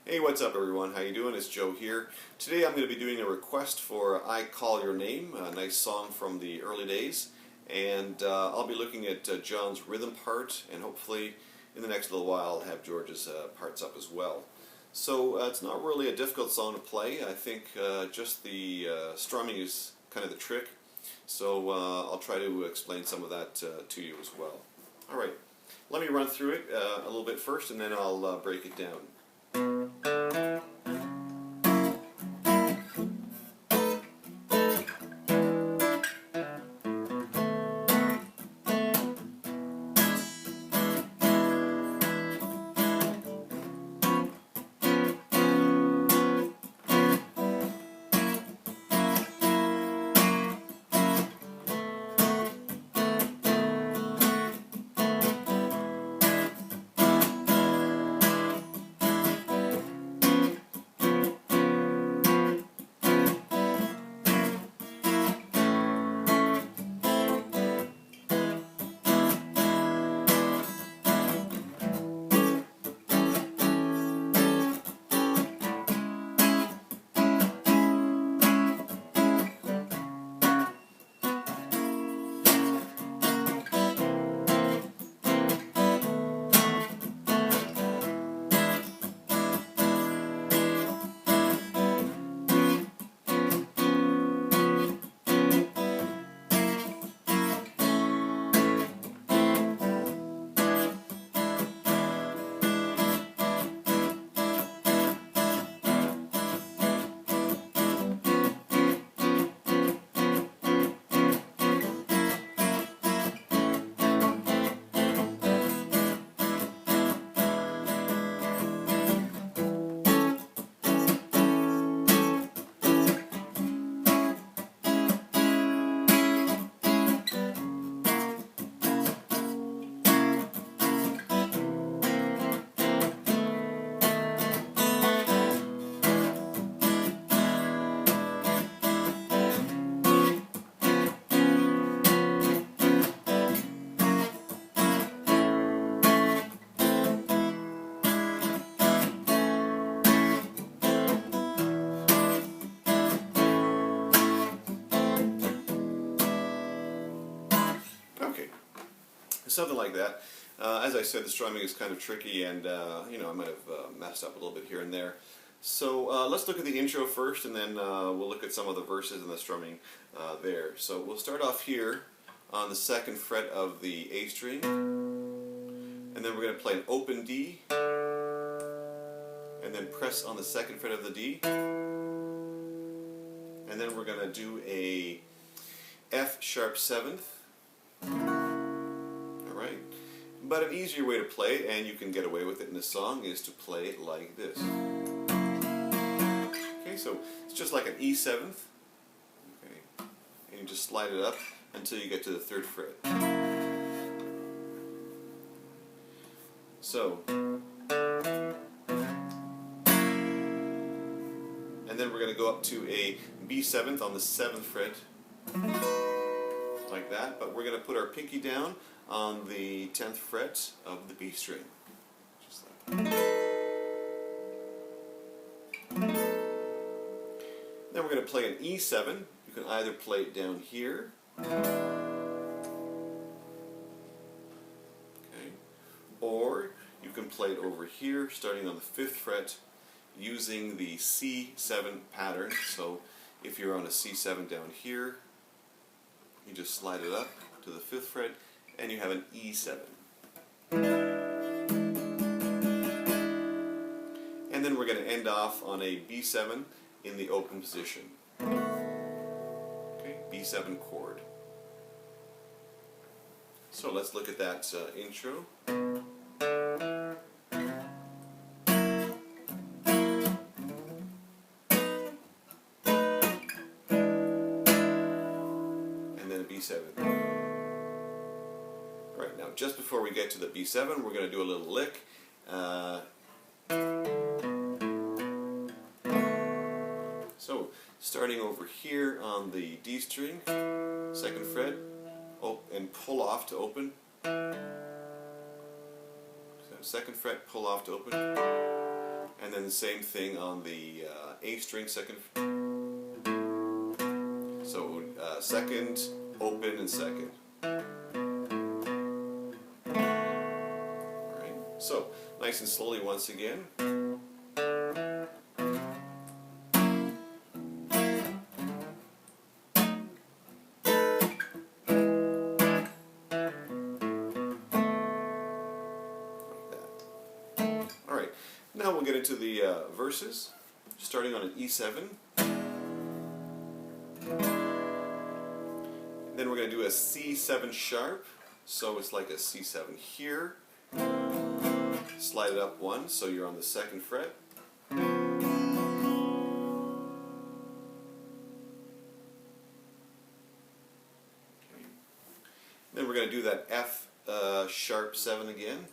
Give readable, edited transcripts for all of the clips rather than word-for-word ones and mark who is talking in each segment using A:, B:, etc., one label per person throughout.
A: Hey, what's up everyone? How you doing? It's Joe here. Today I'm going to be doing a request for I Call Your Name, a nice song from the early days. And I'll be looking at John's rhythm part, and hopefully in the next little while I'll have George's parts up as well. So it's not really a difficult song to play. I think just the strumming is kind of the trick. So I'll try to explain some of that to you as well. Alright, let me run through it a little bit first, and then I'll break it down. Okay, something like that. As I said, the strumming is kind of tricky, and I might have messed up a little bit here and there. So let's look at the intro first, and then we'll look at some of the verses and the strumming there. So we'll start off here on the 2nd fret of the A string, and then we're going to play an open D, and then press on the 2nd fret of the D, and then we're going to do a F sharp 7th. Alright, but an easier way to play it, and you can get away with it in this song, is to play it like this. Okay, so it's just like an E7th, okay, and you just slide it up until you get to the 3rd fret. So, and then we're going to go up to a B7th on the 7th fret, like that, but we're going to put our pinky down on the 10th fret of the B string. Just like that. Then we're going to play an E7. You can either play it down here, okay, or you can play it over here starting on the 5th fret using the C7 pattern. So if you're on a C7 down here, you just slide it up to the 5th fret, and you have an E7. And then we're going to end off on a B7 in the open position. Okay, B7 chord. So let's look at that intro. B7. Alright, now just before we get to the B7, we're going to do a little lick. So, starting over here on the D string, 2nd fret, and pull off to open. So 2nd fret, pull off to open. and then the same thing on the A string second. So second, open, and second. Alright, so nice and slowly once again. Alright, now we'll get into the verses, starting on an E7. Then we're going to do a C7 sharp, so it's like a C7 here. Slide it up one, so you're on the second fret. Okay. Then we're going to do that F sharp 7 again.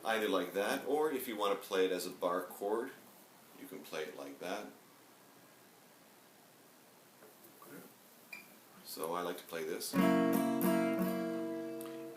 A: Either like that, or if you want to play it as a bar chord, you can play it like that. So I like to play this. And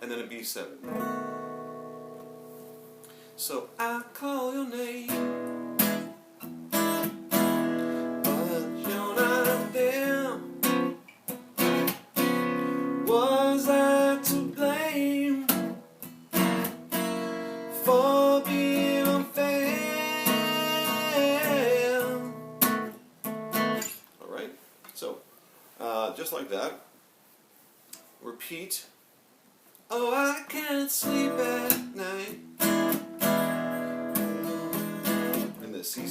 A: then a B7. So I call your name, but you're not there. Was I to blame for being unfair? Alright, so just like that. Repeat. Oh, I can't sleep at night. And the C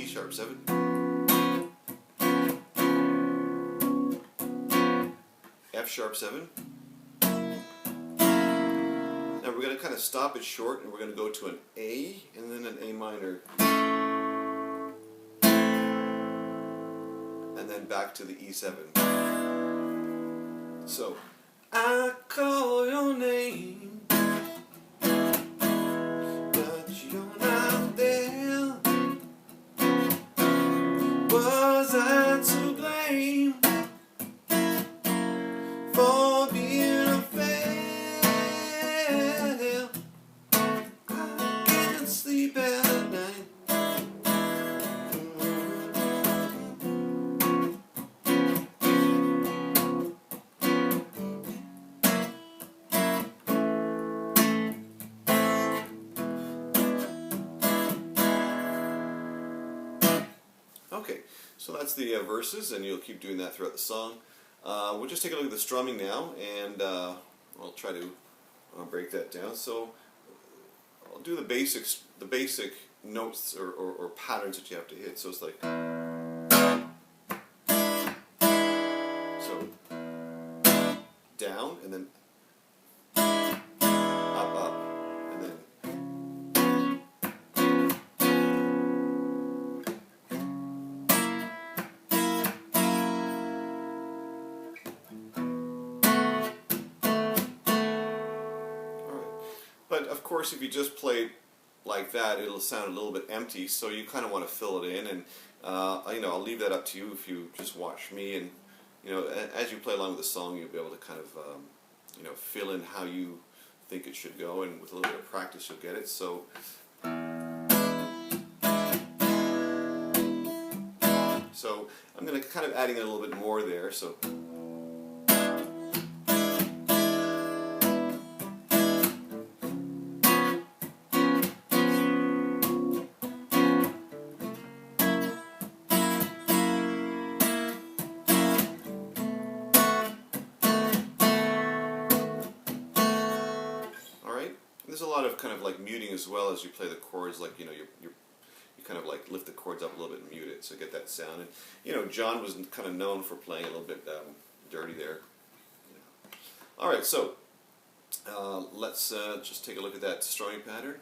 A: sharp 7. F sharp 7. Now we're going to kind of stop it short, and we're going to go to an A and then an A minor. And then back to the E7. So, I call your name, but you're not there. Was I to blame for being unfair? I can't sleep at night. Okay, so that's the verses, and you'll keep doing that throughout the song. We'll just take a look at the strumming now, and I'll try to break that down. So I'll do the basic notes or patterns that you have to hit. So it's like, so down, and then up, and then But of course, if you just play it like that, it'll sound a little bit empty. So you kind of want to fill it in, and I'll leave that up to you if you just watch me. And as you play along with the song, you'll be able to kind of fill in how you think it should go, and with a little bit of practice, you'll get it. So. So I'm going to kind of adding a little bit more there. So. There's a lot of kind of like muting as well as you play the chords, like you kind of like lift the chords up a little bit and mute it, so get that sound. And John was kind of known for playing a little bit dirty there. All right, so let's just take a look at that strumming pattern.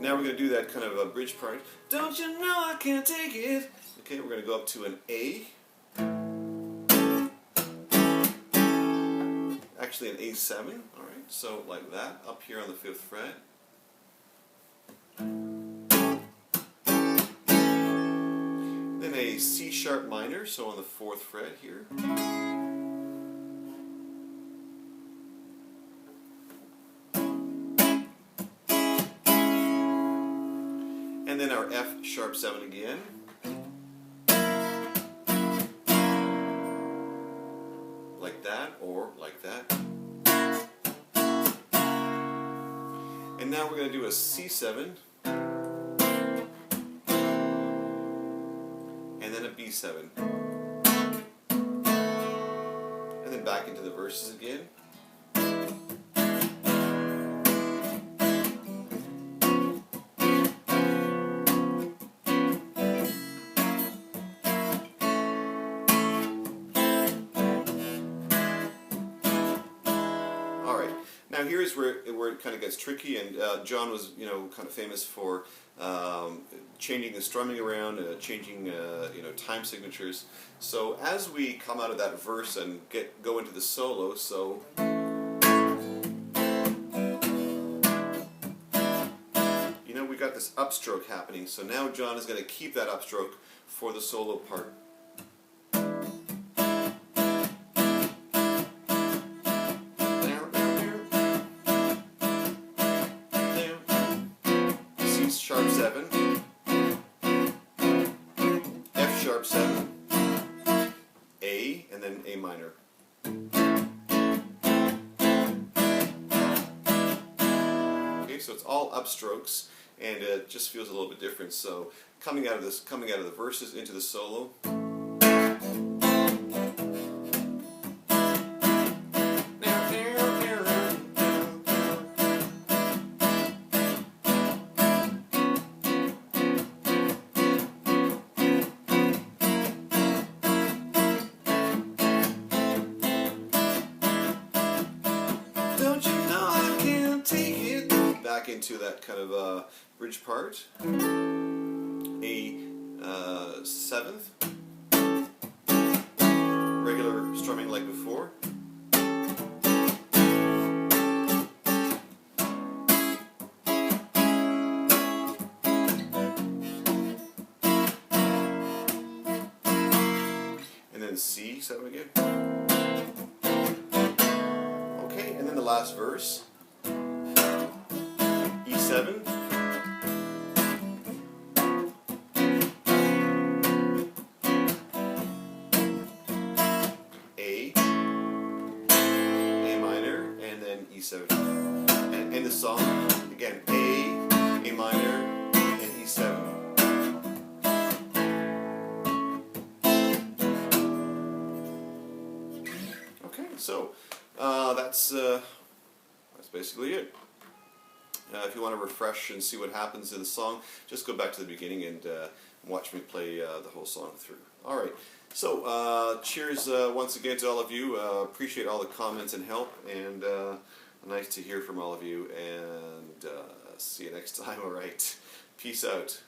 A: Now we're going to do that kind of a bridge part. Don't you know I can't take it? Okay, we're going to go up to an A. Actually an A7. Alright, so like that, up here on the 5th fret. Then a C sharp minor, so on the 4th fret here. And then our F sharp 7 again. Like that, or like that. And now we're going to do a C7. And then a B7. And then back into the verses again. Now here's where it kind of gets tricky, and John was, kind of famous for changing the strumming around, changing, time signatures. So as we come out of that verse and go into the solo, so we got this upstroke happening. So now John is going to keep that upstroke for the solo part. Sharp 7, F sharp 7, A, and then A minor. Okay, so it's all upstrokes, and it just feels a little bit different. So coming out of the verses into the solo. Back into that kind of bridge part. A 7th, regular strumming like before. And then C7 again. Okay, and then the last verse. E7, A minor, and then E7. And in the song, again, A minor, and E7. Okay, so that's basically it. If you want to refresh and see what happens in the song, just go back to the beginning and watch me play the whole song through. Alright, so cheers once again to all of you. Appreciate all the comments and help, and nice to hear from all of you, and see you next time. Alright, peace out.